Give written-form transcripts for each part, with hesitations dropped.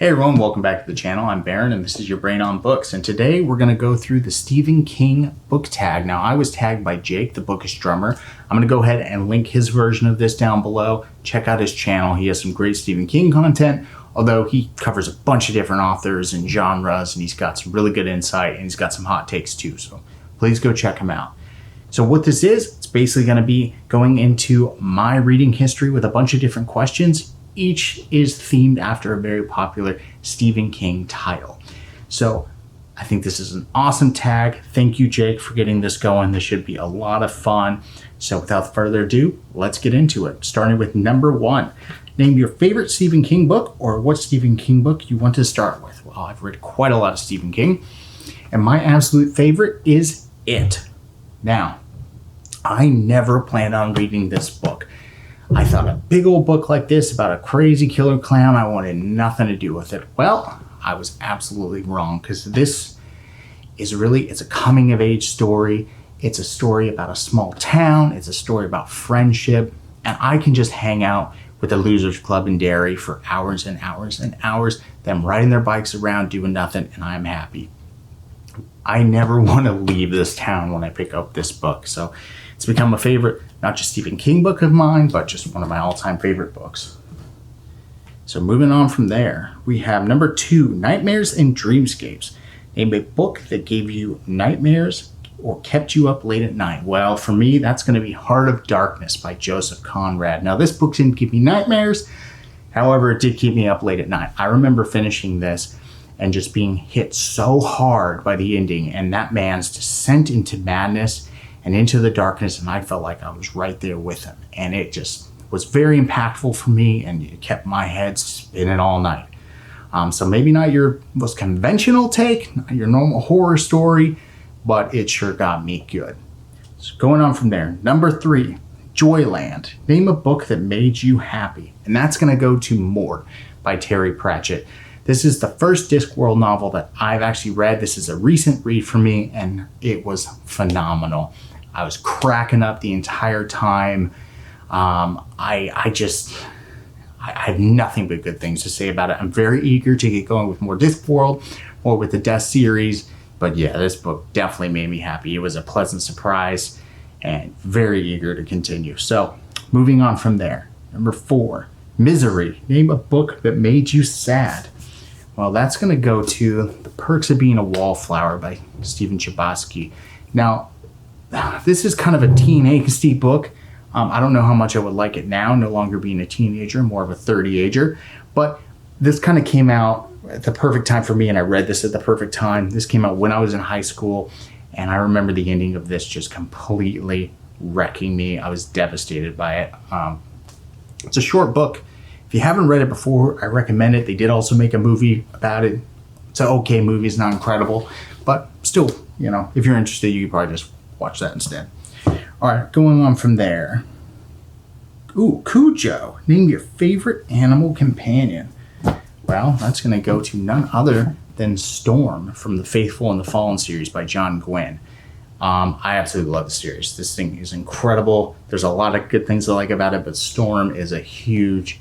Hey everyone, welcome back to the channel. I'm Baron and this is your Brain on Books, and today we're going to go through the Stephen King book tag. Now I was tagged by Jake, the bookish drummer. I'm going to go ahead and link his version of this down below. Check out his channel. He has some great Stephen King content, although he covers a bunch of different authors and genres, and he's got some really good insight and he's got some hot takes too, so please go check him out. So what this is, it's basically going to be going into my reading history with a bunch of different questions. Each is themed after a very popular Stephen King title. So I think this is an awesome tag. Thank you, Jake, for getting this going. This should be a lot of fun. So without further ado, let's get into it. Starting with number 1. Name your favorite Stephen King book, or what Stephen King book you want to start with. Well, I've read quite a lot of Stephen King, and my absolute favorite is It. Now, I never planned on reading this book. I thought a big old book like this about a crazy killer clown, I wanted nothing to do with it. Well, I was absolutely wrong, because this is really, it's a coming of age story. It's a story about a small town. It's a story about friendship. And I can just hang out with the Losers Club in Derry for hours and hours and hours, them riding their bikes around doing nothing, and I'm happy. I never want to leave this town when I pick up this book. So it's become a favorite, not just Stephen King book of mine, but just one of my all-time favorite books. So moving on from there, we have number 2, Nightmares and Dreamscapes. Name a book that gave you nightmares or kept you up late at night. Well, for me, that's going to be Heart of Darkness by Joseph Conrad. Now, this book didn't give me nightmares. However, it did keep me up late at night. I remember finishing this and just being hit so hard by the ending and that man's descent into madness and into the darkness, and I felt like I was right there with him. And it just was very impactful for me, and it kept my head spinning all night. So maybe not your most conventional take, not your normal horror story, but it sure got me good. So going on from there, number 3, Joyland. Name a book that made you happy. And that's going to go to More by Terry Pratchett. This is the first Discworld novel that I've actually read. This is a recent read for me, and it was phenomenal. I was cracking up the entire time. I have nothing but good things to say about it. I'm very eager to get going with more Discworld, or with the Death series. But yeah, this book definitely made me happy. It was a pleasant surprise and very eager to continue. So moving on from there, number 4, Misery. Name a book that made you sad. Well, that's going to go to The Perks of Being a Wallflower by Stephen Chbosky. Now, this is kind of a teen angsty book. I don't know how much I would like it now, no longer being a teenager, more of a 30-ager. But this kind of came out at the perfect time for me, and I read this at the perfect time. This came out when I was in high school, and I remember the ending of this just completely wrecking me. I was devastated by it. It's a short book. If you haven't read it before, I recommend it. They did also make a movie about it. It's an okay movie. It's not incredible, but still, you know, if you're interested, you could probably just watch that instead. All right, going on from there. Ooh, Cujo. Name your favorite animal companion. Well, that's going to go to none other than Storm from the Faithful and the Fallen series by John Gwynne. I absolutely love the series. This thing is incredible. There's a lot of good things I like about it, but Storm is a huge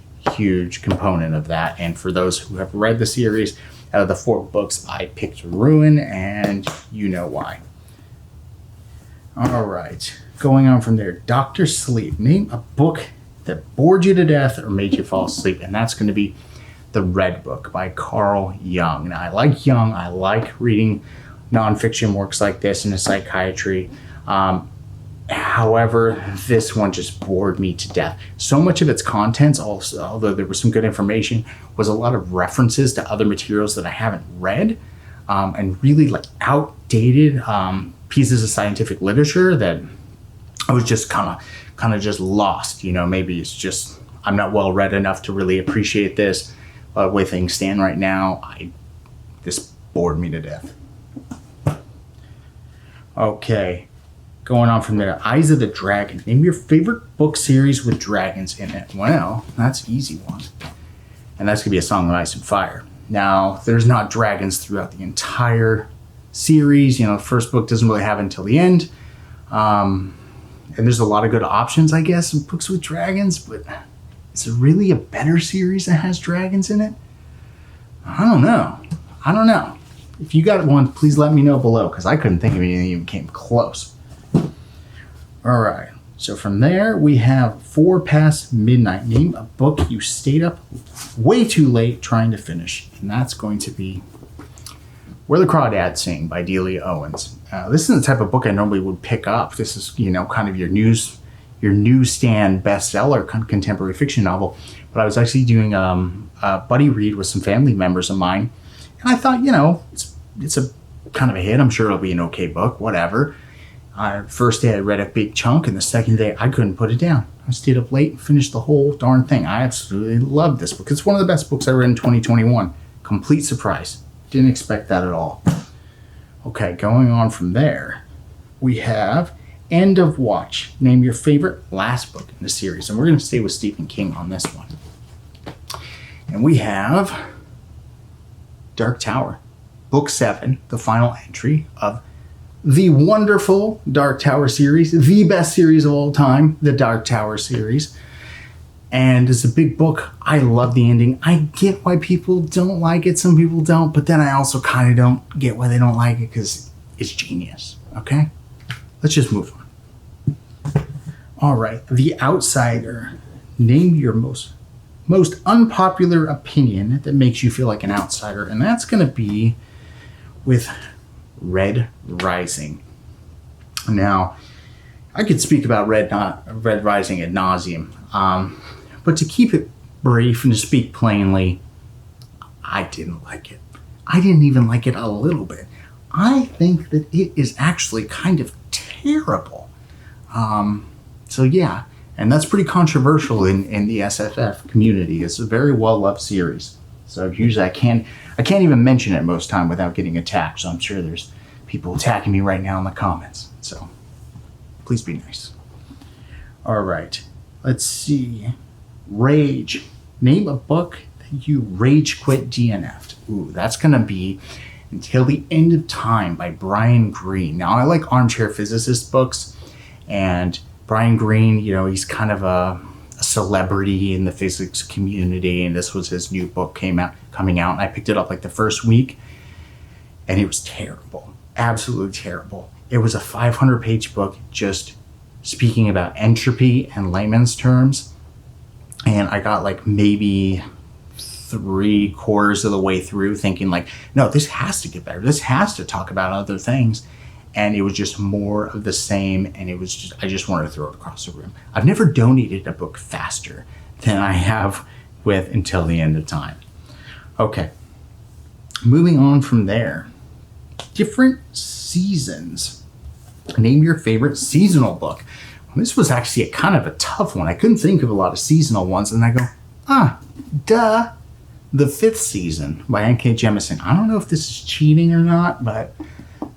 component of that. And for those who have read the series, out of the 4 books, I picked Ruin, and you know why. All right, going on from there, Dr. Sleep. Name a book that bored you to death or made you fall asleep, and that's going to be The Red Book by Carl Jung. Now, I like Jung. I like reading nonfiction works like this in a psychiatry. However, this one just bored me to death. So much of its contents, also, although there was some good information, was a lot of references to other materials that I haven't read, and really like outdated pieces of scientific literature that I was just kind of just lost. You know, maybe it's just I'm not well read enough to really appreciate this. But the way things stand right now, this bored me to death. Okay. Going on from there, Eyes of the Dragon. Name your favorite book series with dragons in it. Well, that's an easy one. And that's going to be A Song of Ice and Fire. Now, there's not dragons throughout the entire series. You know, the first book doesn't really have it until the end. And there's a lot of good options, I guess, in books with dragons. But is it really a better series that has dragons in it? I don't know. If you got one, please let me know below, because I couldn't think of anything that even came close. All right. So from there, we have 4 Past Midnight. Name a book you stayed up way too late trying to finish. And that's going to be Where the Crawdads Sing by Delia Owens. This is the type of book I normally would pick up. This is, kind of your newsstand bestseller contemporary fiction novel. But I was actually doing a buddy read with some family members of mine. And I thought, it's a kind of a hit. I'm sure it'll be an okay book, whatever. First day I read a big chunk, and the second day I couldn't put it down. I stayed up late and finished the whole darn thing. I absolutely love this book. It's one of the best books I read in 2021. Complete surprise. Didn't expect that at all. Okay, going on from there, we have End of Watch. Name your favorite last book in the series. And we're going to stay with Stephen King on this one. And we have Dark Tower, Book 7, the final entry of the wonderful Dark Tower series, the best series of all time, the Dark Tower series. And it's a big book. I love the ending. I get why people don't like it. Some people don't. But then I also kind of don't get why they don't like it, because it's genius. Okay? Let's just move on. All right. The Outsider. Name your most unpopular opinion that makes you feel like an outsider. And that's going to be with Red Rising. Now, I could speak about Red Rising ad nauseum, but to keep it brief and to speak plainly, I didn't like it. I didn't even like it a little bit. I think that it is actually kind of terrible. So yeah, and that's pretty controversial in the SFF community. It's a very well-loved series. So usually I can't even mention it most time without getting attacked. So I'm sure there's people attacking me right now in the comments. So please be nice. All right. Let's see. Rage. Name a book that you rage quit DNF'd. Ooh, that's going to be Until the End of Time by Brian Greene. Now, I like armchair physicist books, and Brian Greene, he's kind of a celebrity in the physics community, and this was his new book coming out, and I picked it up like the first week, and it was terrible. Absolutely terrible. It was a 500-page book just speaking about entropy and layman's terms, and I got like maybe 3/4 of the way through thinking like, no, this has to get better. This has to talk about other things. And it was just more of the same, and I just wanted to throw it across the room. I've never donated a book faster than I have with Until the End of Time. Okay, moving on from there. Different seasons. Name your favorite seasonal book. Well, this was actually a kind of a tough one. I couldn't think of a lot of seasonal ones, and I go, duh. The Fifth Season by N.K. Jemisin. I don't know if this is cheating or not, but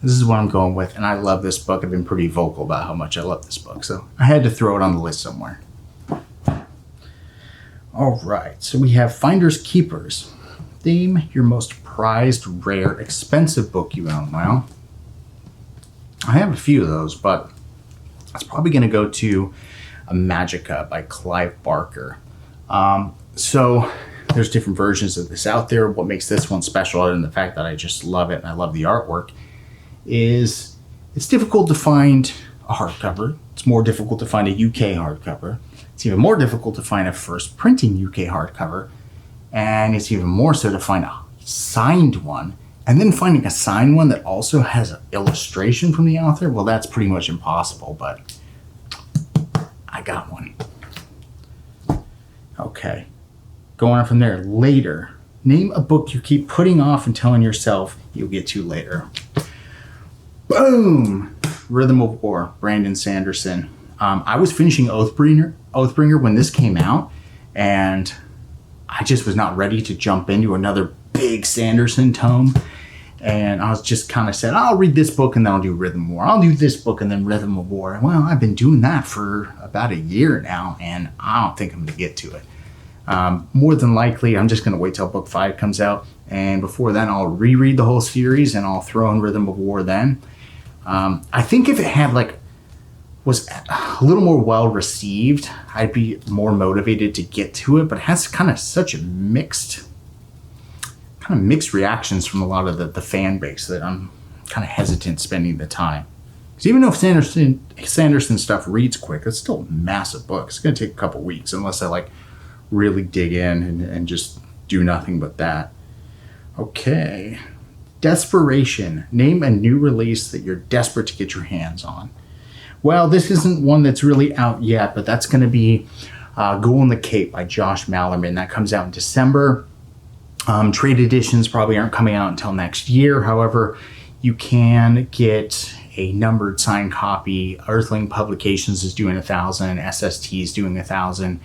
this is what I'm going with, and I love this book. I've been pretty vocal about how much I love this book, so I had to throw it on the list somewhere. All right, so we have Finders Keepers. Name your most prized, rare, expensive book you own. Well, I have a few of those, but it's probably going to go to Magica by Clive Barker. So there's different versions of this out there. What makes this one special, other than the fact that I just love it and I love the artwork, is it's difficult to find a hardcover. It's more difficult to find a UK hardcover. It's even more difficult to find a first printing UK hardcover. And it's even more so to find a signed one. And then finding a signed one that also has an illustration from the author, well, that's pretty much impossible, but I got one. Okay, going on from there. Later. Name a book you keep putting off and telling yourself you'll get to later. Boom! Rhythm of War, Brandon Sanderson. I was finishing Oathbringer when this came out, and I just was not ready to jump into another big Sanderson tome. And I was just kind of said, I'll read this book and then I'll do Rhythm of War. I'll do this book and then Rhythm of War. Well, I've been doing that for about a year now, and I don't think I'm going to get to it. More than likely, I'm just going to wait till book 5 comes out. And before then, I'll reread the whole series and I'll throw in Rhythm of War then. I think if it had was a little more well received, I'd be more motivated to get to it, but it has kind of such a mixed kind of mixed reactions from a lot of the fan base that I'm kind of hesitant spending the time. Because even though Sanderson stuff reads quick, it's still a massive book. It's going to take a couple weeks unless I like really dig in and just do nothing but that. Okay. Desperation. Name a new release that you're desperate to get your hands on. Well, this isn't one that's really out yet, but that's going to be Go on the Cape by Josh Malerman. That comes out in December. Trade editions probably aren't coming out until next year. However, you can get a numbered signed copy. Earthling Publications is doing 1,000. SST is doing 1,000.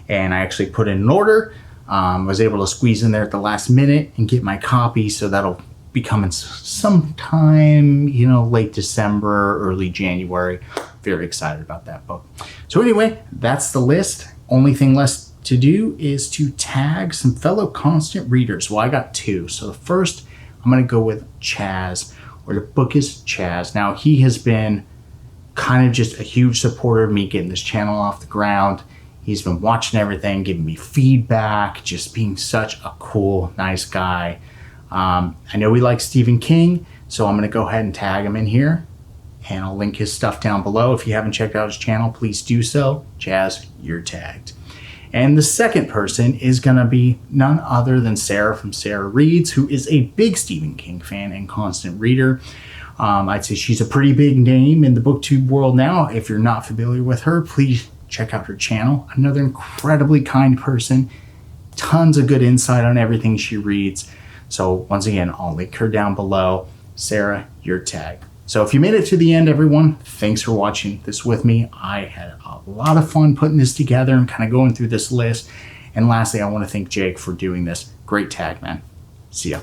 And I actually put in an order. Was able to squeeze in there at the last minute and get my copy. So that'll be coming sometime, late December, early January. Very excited about that book. So anyway, that's the list. Only thing left to do is to tag some fellow constant readers. Well, I got 2. So the first, I'm going to go with Chaz, or the book is Chaz. Now, he has been kind of just a huge supporter of me getting this channel off the ground. He's been watching everything, giving me feedback, just being such a cool, nice guy. I know he likes Stephen King, so I'm going to go ahead and tag him in here. And I'll link his stuff down below. If you haven't checked out his channel, please do so. Chaz, you're tagged. And the second person is going to be none other than Sarah from Sarah Reads, who is a big Stephen King fan and constant reader. I'd say she's a pretty big name in the booktube world now. If you're not familiar with her, please check out her channel. Another incredibly kind person. Tons of good insight on everything she reads. So once again, I'll link her down below. Sarah, you're tagged. So if you made it to the end, everyone, thanks for watching this with me. I had a lot of fun putting this together and kind of going through this list. And lastly, I want to thank Jake for doing this. Great tag, man. See ya.